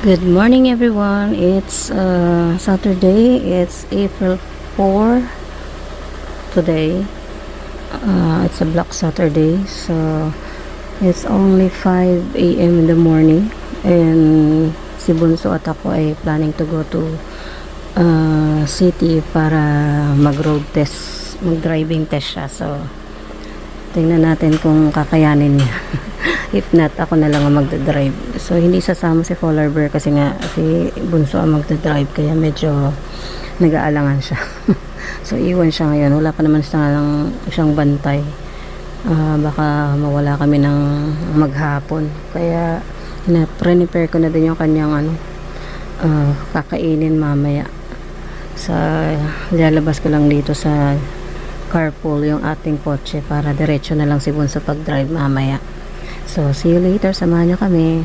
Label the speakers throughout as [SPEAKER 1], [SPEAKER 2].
[SPEAKER 1] Good morning everyone. It's Saturday. It's April 4 today. It's a Black Saturday. So it's only 5 a.m. in the morning. And si Bunso at ako ay planning to go to city para mag-road test. Mag-driving test siya. So tingnan natin kung kakayanin niya. If not, ako na lang ang magdadrive. So, hindi sasama si Polar Bear kasi nga si Bunso ang magdadrive kaya medyo nag-aalangan siya. So, iwan siya ngayon. Wala pa naman siyang bantay. Baka mawala kami ng maghapon. Kaya, prepare ko na din yung kanyang kakainin mamaya. Lalabas ko lang dito sa carpool yung ating kotse para diretso na lang si Bunso pag-drive mamaya. So, see you later. Samahan niyo kami.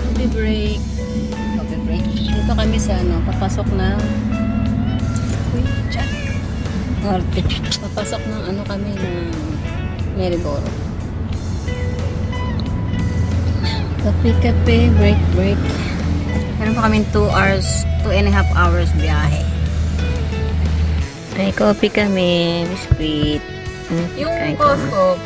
[SPEAKER 1] Coffee break. Dito kami sa papasok na papasok ng kami ng Maryboro. Kape, break. Meron pa kami 2 and a half hours biyahe. May coffee kami, biscuit.
[SPEAKER 2] Yung Costco.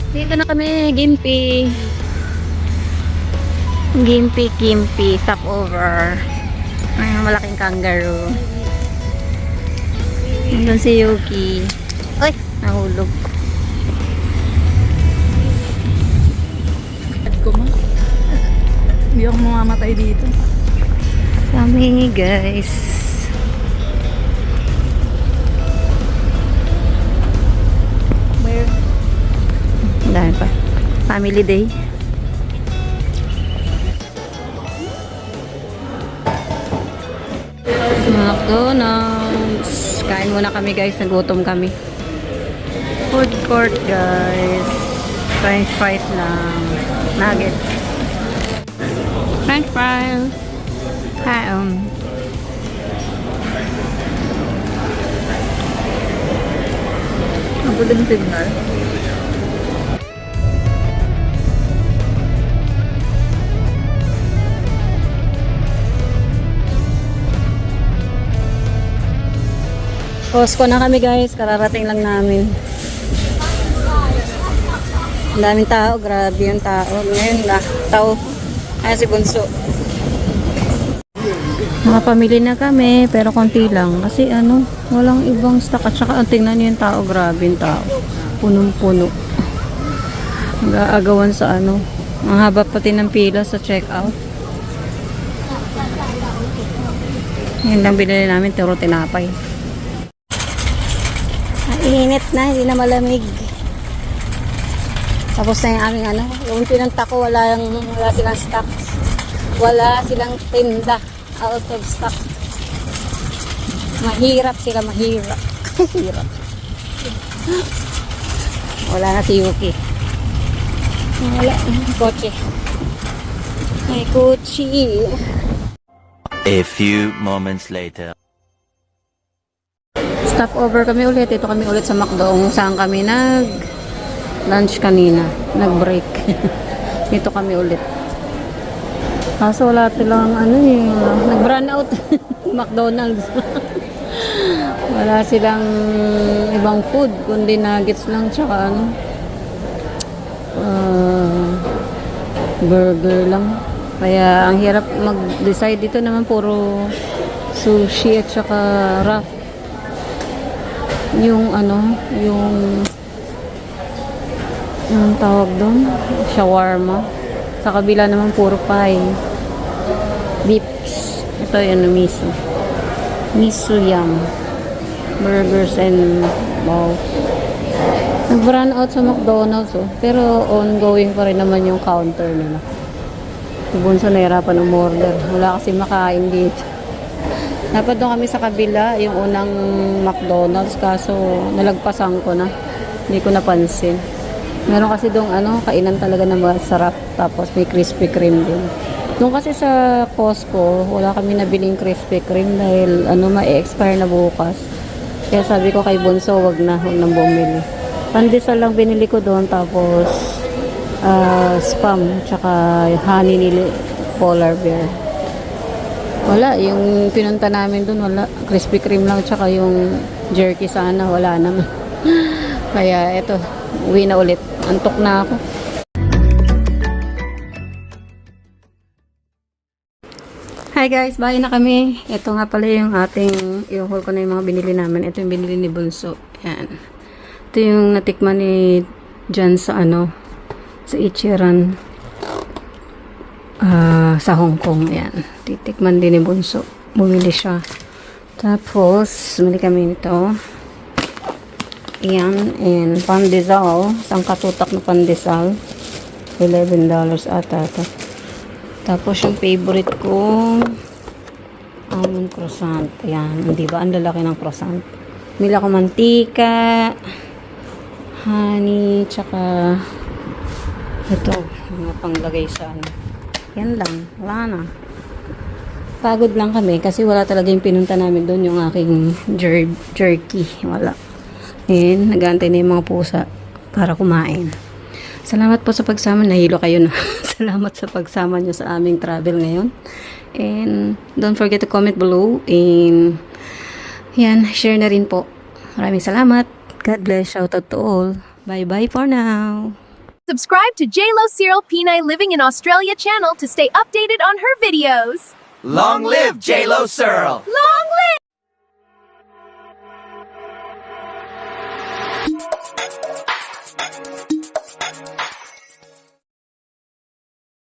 [SPEAKER 1] Dito na kami, Gimpi, stopover. Ay, malaking kangaroo. Nandun si Yuki. Ay, nahulog.
[SPEAKER 2] Hindi ako mamamatay dito.
[SPEAKER 1] Kami, guys. Dahil pa. Family day. McDonald's. Kain muna kami guys. Nagutom kami. Food court guys. French fries lang. Nuggets. French fries.
[SPEAKER 2] Ang din signal.
[SPEAKER 1] Costco na kami guys, kararating lang namin. Ang daming tao, grabe yung tao. Ngayon na, tao. Ayan si Bunso. Nakapamili na kami, pero konti lang. Kasi walang ibang stock. At saka tingnan niyo yung tao, grabe yung tao. Punong-puno. Nag-aagawan sa Ang haba pati ng pila sa checkout. Yan lang binili namin, turo tinapay. Init na, hindi na malamig. Tapos na yung aming yung pinunta ko, wala silang stock. Wala silang tinda. Out of stock. Mahirap sila, mahirap. Hirap. Wala na si Yuki. Wala. Kotse. May kotse.
[SPEAKER 3] A few moments later.
[SPEAKER 1] Stopover kami ulit. Ito kami ulit sa McDo. Saan kami lunch kanina. Nag-break. Dito kami ulit. Kaso wala silang nag-run out. McDonald's. Wala silang ibang food, kundi nuggets lang tsaka burger lang. Kaya ang hirap mag-decide. Dito naman puro sushi at saka wrap. Yung tawag doon, shawarma. Sa kabila naman puro pie. Beefs. Ito yung miso yum. Burgers and balls. Nag-run out sa McDonald's pero ongoing pa rin naman yung counter nila. Si Bunso nahirapan umorder. Wala kasi makain dito. Dapat doon kami sa kabila, yung unang McDonald's, kaso nalagpasan ko na. Hindi ko napansin. Meron kasi doon kainan talaga na masarap, tapos may Krispy Kreme din. Doon kasi sa Costco, wala kami nabiling Krispy Kreme dahil ma-expire na bukas. Kaya sabi ko kay Bunso, wag nang bumili. Pandesal lang binili ko doon, tapos spam, tsaka honey ni Polar Bear. Wala, yung pinunta namin doon, wala. Krispy Kreme lang, tsaka yung jerky sana, wala naman. Kaya eto, uwi na ulit. Antok na ako. Hi guys, bahay na kami. Ito nga pala yung i-haul ko na yung mga binili namin. Ito yung binili ni Bunso. Yan. Ito yung natikman ni Jan sa sa Ichiran sa Hong Kong. Yan. Titikman din ni Bunso. Bumili siya. Tapos, bumili kami nito. Yan. And pandesal. Isang katutak na pandesal. $11 ata ito. Tapos yung favorite ko, almond croissant. Ayan, di ba? Ang lalaki ng croissant. Mila ko mantika, honey, tsaka ito, mga panglagay sa Yan lang, wala na. Pagod lang kami kasi wala talaga yung pinunta namin doon, yung aking jerky. Wala. And nag-aantay na yung mga pusa para kumain. Salamat po sa pagsama. Nahilo kayo na. Salamat sa pagsama nyo sa aming travel ngayon. And don't forget to comment below. And yan, share na rin po. Maraming salamat. God bless. Shout out to all. Bye-bye for now.
[SPEAKER 4] Subscribe to JLo Cyril Pinay Living in Australia channel to stay updated on her videos.
[SPEAKER 3] Long live J-Lo Searle!
[SPEAKER 4] Long live!